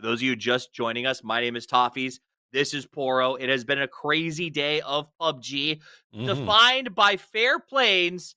For those of you just joining us, my name is Toffees. This is Poro. It has been a crazy day of PUBG, defined by fair planes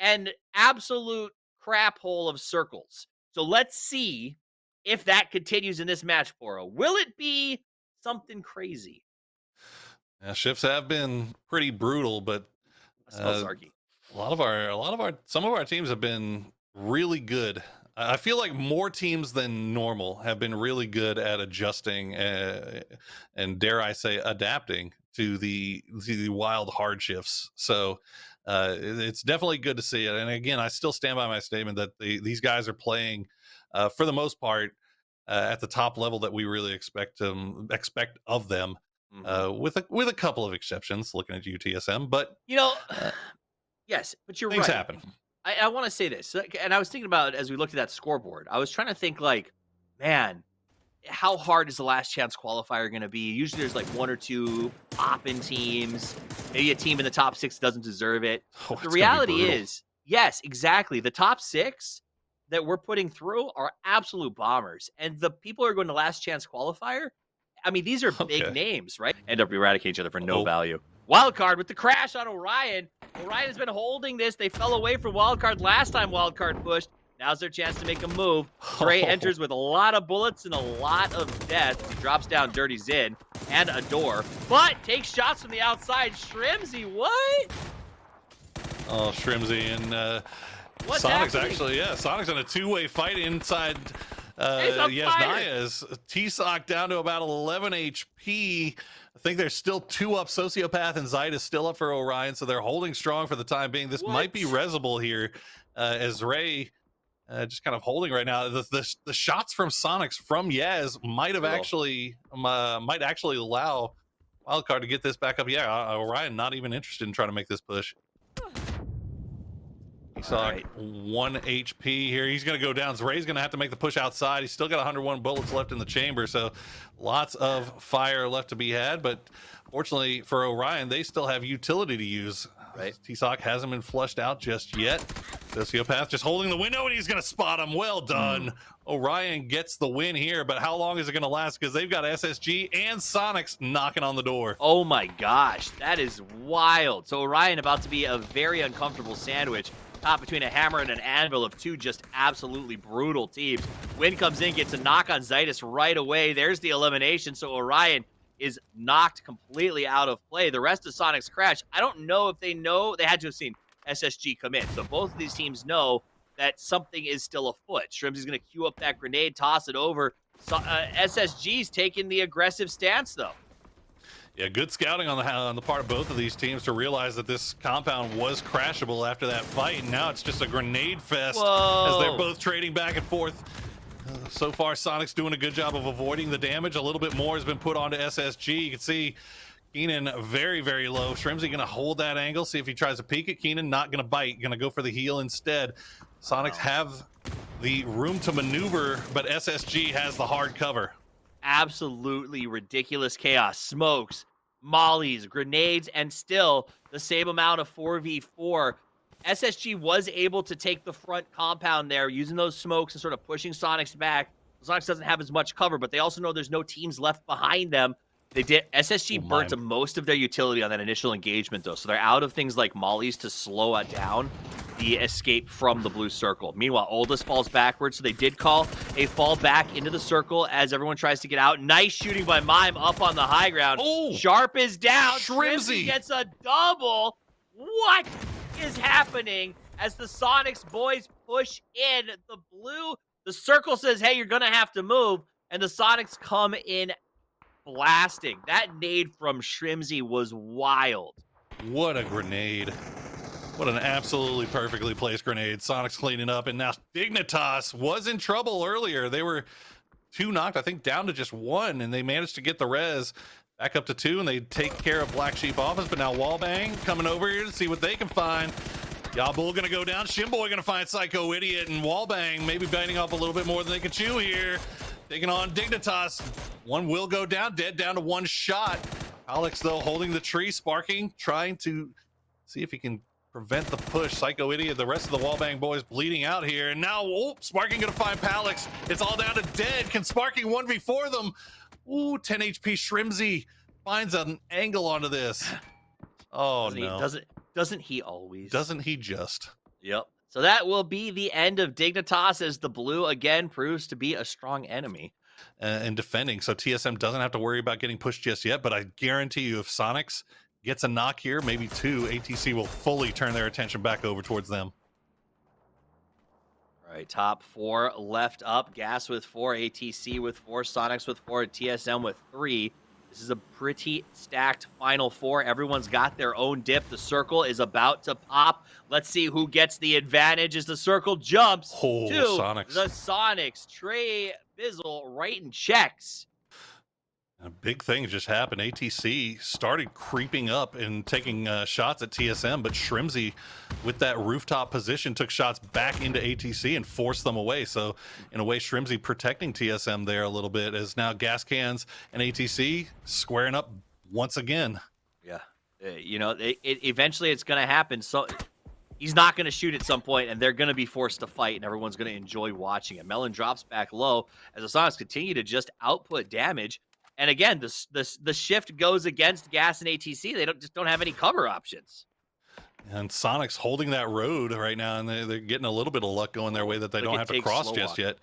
and absolute crap hole of circles. So let's see if that continues in this match, Poro. Will it be something crazy? Yeah, shifts have been pretty brutal, but I smell uh, Zarky. some of our teams have been really good. I feel like more teams than normal have been really good at adjusting and dare I say adapting to the wild hard shifts. So it's definitely good to see it. And again, I still stand by my statement that these guys are playing for the most part at the top level that we really expect of them. Mhm. With a couple of exceptions, looking at UTSM, but You know, uh, yes, but you're things right. happen. I want to say this, and I was thinking about it as we looked at that scoreboard. I was trying to think, like, man, how hard is the last chance qualifier going to be? Usually, there's like one or two poppin' teams. Maybe a team in the top six doesn't deserve it. Oh, But the it's going to be reality brutal. is, yes, exactly. The top six that we're putting through are absolute bombers, and the people who are going to last chance qualifier. I mean, these are big Okay. names, right? End up eradicating each other for no Oh, value. Wild card with the crash on Orion. Orion has been holding this. They fell away from wild card last time wild card pushed. Now's their chance to make a move. Dre enters with a lot of bullets and a lot of death. He drops down Dirty Zin and a door, but takes shots from the outside. Shrimsy, what? oh, Shrimsy and What's Sonics happening? actually, yeah, Sonics in a two-way fight inside He's on fire. Yasnaya's. T-Sock down to about 11 HP. I think there's still two up. Sociopath and Zite is still up for Orion, so they're holding strong for the time being. This might be What? Resible here, as Ray just kind of holding right now. The shots from Sonics from Yaz Brutal. might actually allow Wildcard to get this back up. Yeah, Orion not even interested in trying to make this push. He All saw right. 1 HP here. He's going to go down. Ray's going to have to make the push outside. He's still got 101 bullets left in the chamber, so lots of fire left to be had. But fortunately for Orion, they still have utility to use. Right. T-Sock hasn't been flushed out just yet. Sociopath just holding the window, and he's going to spot him. Well done. Orion gets the win here, but how long is it going to last? Because they've got SSG and Sonics knocking on the door. Oh my gosh, that is wild. So Orion about to be a very uncomfortable sandwich. Caught between a hammer and an anvil of two just absolutely brutal teams. Win comes in, gets a knock on Zytus right away. There's the elimination. So Orion is knocked completely out of play. The rest of Sonic's crash, I don't know if they know. They had to have seen SSG come in. So both of these teams know that something is still afoot. Shrimps is going to queue up that grenade, toss it over. So, SSG's taking the aggressive stance, though. Yeah, good scouting on the part of both of these teams to realize that this compound was crashable after that fight. And now it's just a grenade fest as they're both trading back and forth. So far, Sonic's doing a good job of avoiding the damage. A little bit more has been put onto SSG. You can see Keenan very, very low. Shrimsy going to hold that angle, see if he tries to peek it. Keenan not going to bite, going to go for the heal instead. Sonics have the room to maneuver, but SSG has the hard cover. Absolutely ridiculous chaos. Smokes, mollies, grenades, and still the same amount of 4v4. SSG was able to take the front compound there using those smokes and sort of pushing Sonics back. Sonics doesn't have as much cover, but they also know there's no teams left behind them. They did. SSG burnt most of their utility on that initial engagement, though, so they're out of things like mollies to slow it down the escape from the blue circle. Meanwhile, Oldest falls backwards, so they did call a fall back into the circle as everyone tries to get out. Nice shooting by Mime up on the high ground. Oh, Sharp is down. Shrimsy gets a double. What is happening as the Sonics boys push in the blue? The circle says, hey, you're going to have to move, and the Sonics come in blasting. That nade from Shrimsy was wild. What a grenade. What an absolutely perfectly placed grenade. Sonic's cleaning up, and now Dignitas was in trouble earlier. They were 2 knocked, I think, down to just 1, and they managed to get the res back up to 2, and they take care of Black Sheep Office. But now Wallbang coming over here to see what they can find. Yabul gonna go down. Shimboy gonna find Psycho Idiot, and Wallbang maybe biting off a little bit more than they can chew here. Taking on Dignitas. One will go down, dead down to 1 shot. Alex, though, holding the tree, sparking, trying to see if he can prevent the push. Psycho Idiot, the rest of the Wallbang boys bleeding out here. And now, Sparking gonna find Palix. It's all down to Dead. Can Sparking 1v4 them? Ooh, 10 HP Shrimzy finds an angle onto this. Oh, no. Doesn't he always? Doesn't he just? Yep. So that will be the end of Dignitas as the blue again proves to be a strong enemy. And defending. So TSM doesn't have to worry about getting pushed just yet, but I guarantee you if Soniqs gets a knock here, maybe two, ATC will fully turn their attention back over towards them. All right, top 4 left up. Gas with 4, ATC with 4, Soniqs with 4, TSM with 3. This is a pretty stacked final 4. Everyone's got their own dip. The circle is about to pop. Let's see who gets the advantage as the circle jumps to Soniqs. the Soniqs. Trey Bizzle writing checks. A big thing just happened. ATC started creeping up and taking shots at TSM, but Shrimzy, with that rooftop position, took shots back into ATC and forced them away. So, in a way, Shrimzy protecting TSM there a little bit, as now Gas Cans and ATC squaring up once again. Yeah, you know, eventually it's going to happen. So he's not going to shoot at some point, and they're going to be forced to fight, and everyone's going to enjoy watching it. Melon drops back low as the Sonics continue to just output damage. And again, the shift goes against Gas and ATC. They just don't have any cover options. And Soniqs holding that road right now, and they're getting a little bit of luck going their way that they don't have to cross just yet.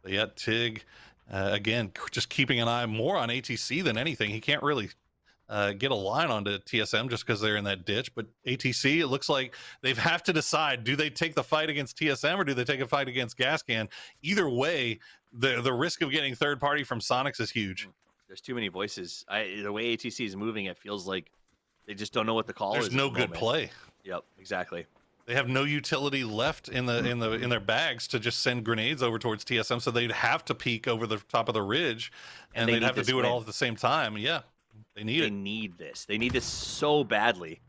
But yet Tig, again, just keeping an eye more on ATC than anything. He can't really get a line onto TSM just because they're in that ditch. But ATC, it looks like they have to decide, do they take the fight against TSM or do they take a fight against Gascan? Either way, the risk of getting third party from Soniqs is huge. There's too many voices. The way ATC is moving, it feels like they just don't know what the call is. There's no good play. Yep, exactly. They have no utility left in their bags to just send grenades over towards TSM, so they'd have to peek over the top of the ridge, and they'd have to do it all at the same time. Yeah, they need this. They need this so badly.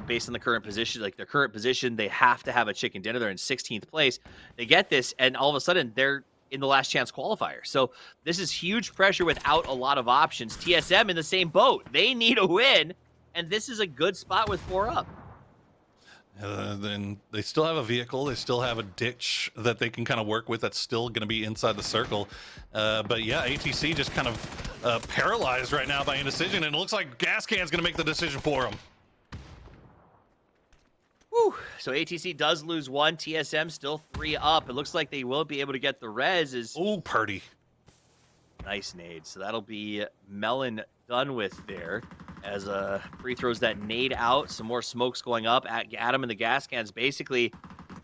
Based on the current position, like their current position, they have to have a chicken dinner. They're in 16th place. They get this, and all of a sudden they're in the last chance qualifier. So this is huge pressure without a lot of options. TSM in the same boat. They need a win, and this is a good spot with 4 up. Then they still have a vehicle. They still have a ditch that they can kind of work with that's still going to be inside the circle. But yeah, ATC just kind of paralyzed right now by indecision, and it looks like Gascan's going to make the decision for them. Whew. So ATC does lose 1. TSM still 3 up. It looks like they will be able to get the res. Oh, Purdy. Nice nade. So that'll be Melon done with there. As Free throws that nade out. Some more smokes going up. Adam and the gas cans basically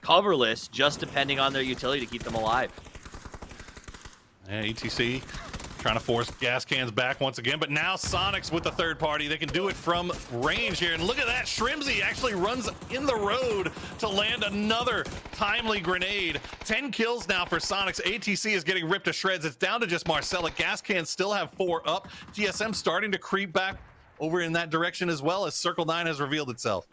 coverless, just depending on their utility to keep them alive. Yeah, ETC trying to force gas cans back once again, but now Soniqs with the third party. They can do it from range here, and look at that. Shrimzy actually runs in the road to land another timely grenade. 10 kills now for Soniqs. ATC is getting ripped to shreds. It's down to just Marcella. Gas cans still have 4 up. TSM starting to creep back over in that direction as well, as Circle 9 has revealed itself.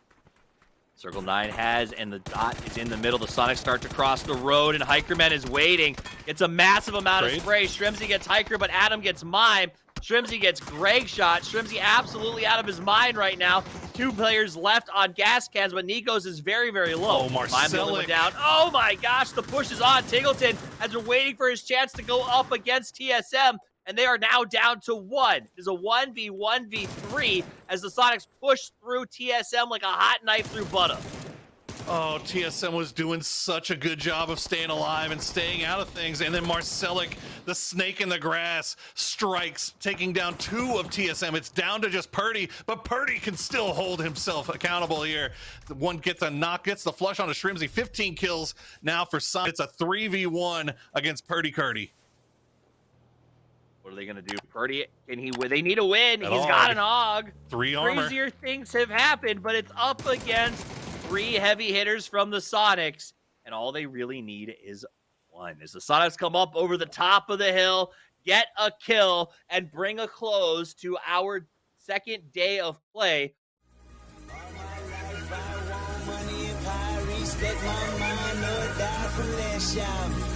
Circle 9 has, and the dot is in the middle. The Sonics start to cross the road, and Hikerman is waiting. It's a massive amount of spray. Shrimzy gets Hiker, but Adam gets Mime. Shrimzy gets Greg shot. Shrimzy absolutely out of his mind right now. 2 players left on gas cans, but Nikos is very, very low. Oh, Marcelo down. Oh my gosh, the push is on. Tingleton has been waiting for his chance to go up against TSM. And they are now down to 1. There's a 1v1v3 as the Sonics push through TSM like a hot knife through butter. Oh, TSM was doing such a good job of staying alive and staying out of things. And then Marcelic, the snake in the grass, strikes, taking down 2 of TSM. It's down to just Purdy, but Purdy can still hold himself accountable here. The one gets a knock, gets the flush on a Shrimzy. 15 kills now for Sonic. It's a 3v1 against Purdy Curdy. What are they going to do? Purdy, they need a win. He's got an AUG. 3 armor. Crazier things have happened, but it's up against 3 heavy hitters from the Sonics, and all they really need is 1. As the Sonics come up over the top of the hill, get a kill, and bring a close to our second day of play.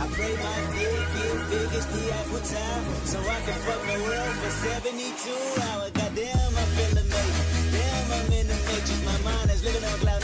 I pray my dick get big as the Eiffel Tower, so I can fuck the world for 72 hours. Goddamn, I feel amazing. Damn, I'm in the matrix. My mind is living on cloud